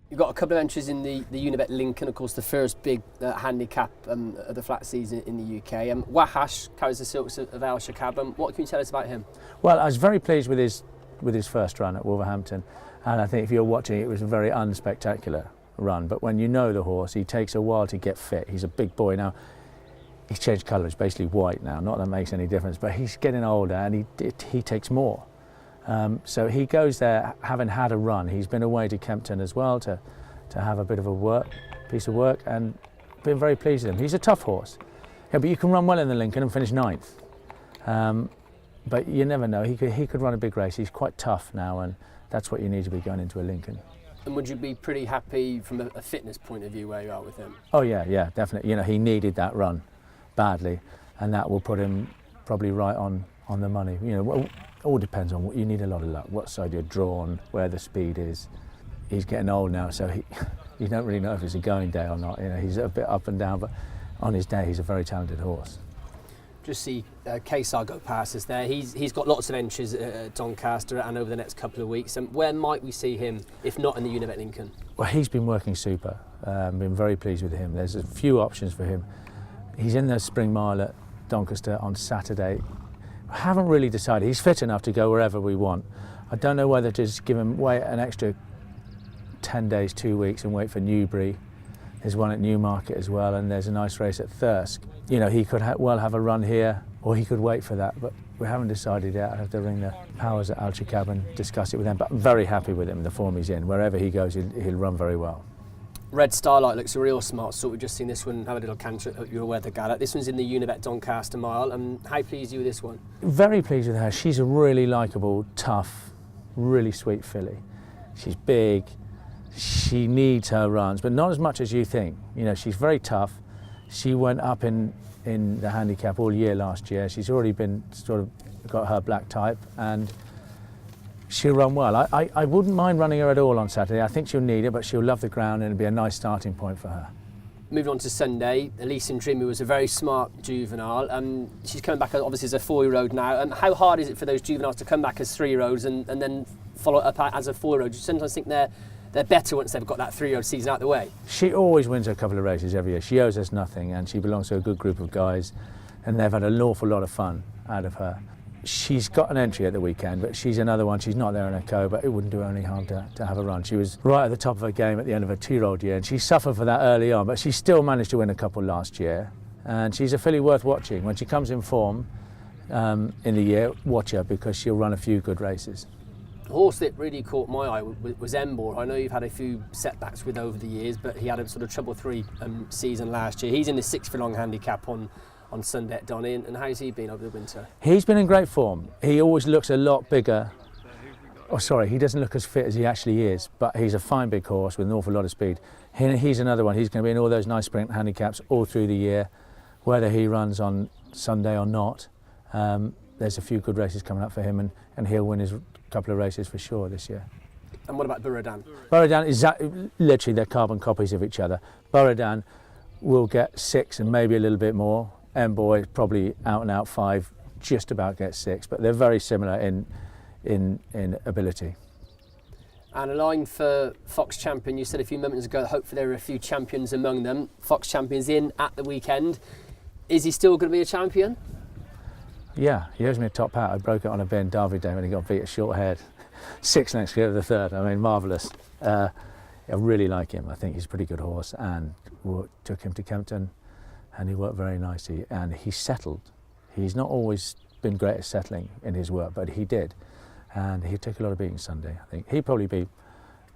You've got a couple of entries in the Unibet Lincoln, of course, the first big handicap of the flat season in the UK. WAHASH carries the silks of Al Shaqab. What can you tell us about him? Well, I was very pleased with his first run at Wolverhampton, and I think if you're watching, it was a very unspectacular run. But when you know the horse, he takes a while to get fit. He's a big boy now. He's changed colour; it's basically white now. Not that it makes any difference, but he's getting older, and he takes more. So he goes there having had a run. He's been away to Kempton as well to have a bit of a piece of work, and been very pleased with him. He's a tough horse, yeah, but you can run well in the Lincoln and finish 9th. But you never know. He could run a big race. He's quite tough now, and that's what you need to be going into a Lincoln. And would you be pretty happy from a fitness point of view where you are with him? Oh yeah, definitely. You know, he needed that run badly, and that will put him probably right on the money. You know, it all depends on what you need. A lot of luck, what side you're drawn, where the speed is. He's getting old now, so you don't really know if it's a going day or not. You know, he's a bit up and down, but on his day, he's a very talented horse. Just see QAYSAR go past us there. He's got lots of entries at Doncaster and over the next couple of weeks. And where might we see him, if not in the Unibet Lincoln? Well, he's been working super. Been very pleased with him. There's a few options for him. He's in the Spring Mile at Doncaster on Saturday. I haven't really decided. He's fit enough to go wherever we want. I don't know whether to just give him an extra 10 days, 2 weeks, and wait for Newbury. There's one at Newmarket as well, and there's a nice race at Thirsk. You know, he could well have a run here, or he could wait for that, but we haven't decided yet. I have to ring the powers at Al Shaqab and discuss it with them, but I'm very happy with him, the form he's in. Wherever he goes, he'll run very well. Red Starlight looks a real smart sort. We've just seen this one have a little canter at your weather gala. This one's in the Unibet Doncaster Mile. How pleased are you with this one? Very pleased with her. She's a really likeable, tough, really sweet filly. She's big. She needs her runs, but not as much as you think. You know, she's very tough. She went up in the handicap all year last year. She's already been sort of got her black type, and she'll run well. I wouldn't mind running her at all on Saturday. I think she'll need it, but she'll love the ground, and it'll be a nice starting point for her. Moving on to Sunday, Elise and Dream, who was a very smart juvenile. She's coming back obviously as a 4-year-old now. How hard is it for those juveniles to come back as 3-year-olds and then follow it up as a 4-year-old? You sometimes think they're better once they've got that 3-year-old season out of the way. She always wins a couple of races every year. She owes us nothing, and she belongs to a good group of guys, and they've had an awful lot of fun out of her. She's got an entry at the weekend, but she's another one. She's not there in her co, but it wouldn't do her any harm to have a run. She was right at the top of her game at the end of her 2-year-old year, and she suffered for that early on, but she still managed to win a couple last year. And she's a filly worth watching. When she comes in form in the year, watch her, because she'll run a few good races. The horse that really caught my eye was Embor. I know you've had a few setbacks with over the years, but he had a sort of trouble-free season last year. He's in the 6 furlong handicap on Sunday at Donny, and how's he been over the winter? He's been in great form. He always looks a lot bigger. Oh, sorry, he doesn't look as fit as he actually is, but he's a fine big horse with an awful lot of speed. He's another one. He's going to be in all those nice sprint handicaps all through the year, whether he runs on Sunday or not. There's a few good races coming up for him, and he'll win his couple of races for sure this year. And what about Buridan? Buridan is literally they're carbon copies of each other. Buridan will get 6 and maybe a little bit more. Embor is probably out and out 5, just about gets 6, but they're very similar in ability. And a line for Fox Champion. You said a few moments ago, hopefully there are a few champions among them. Fox Champion's in at the weekend. Is he still going to be a champion? Yeah, he owes me a top hat. I broke it on a Ben Derby day when he got beat at short head. 6 next year, the 3rd. I mean, marvellous. I really like him. I think he's a pretty good horse, and took him to Kempton, and he worked very nicely, and he settled. He's not always been great at settling in his work, but he did, and he took a lot of beating Sunday. I think he'd probably be,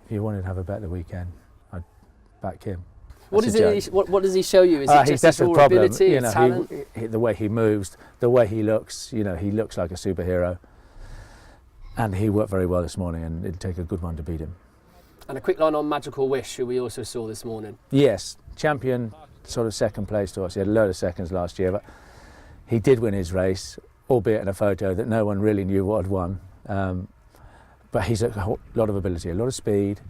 if you wanted to have a bet at the weekend, I'd back him. What does he show you? Is it just his raw ability, you know, talent? The way he moves, the way he looks, you know, he looks like a superhero. And he worked very well this morning, and it'd take a good one to beat him. And a quick line on Magical Wish, who we also saw this morning. Yes, champion, sort of second place to us. He had a load of seconds last year, but he did win his race, albeit in a photo that no one really knew what had won. But he's a lot of ability, a lot of speed.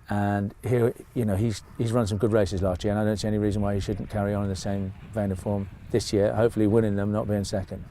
And here, you know, he's run some good races last year, and I don't see any reason why he shouldn't carry on in the same vein of form this year, hopefully winning them, not being second.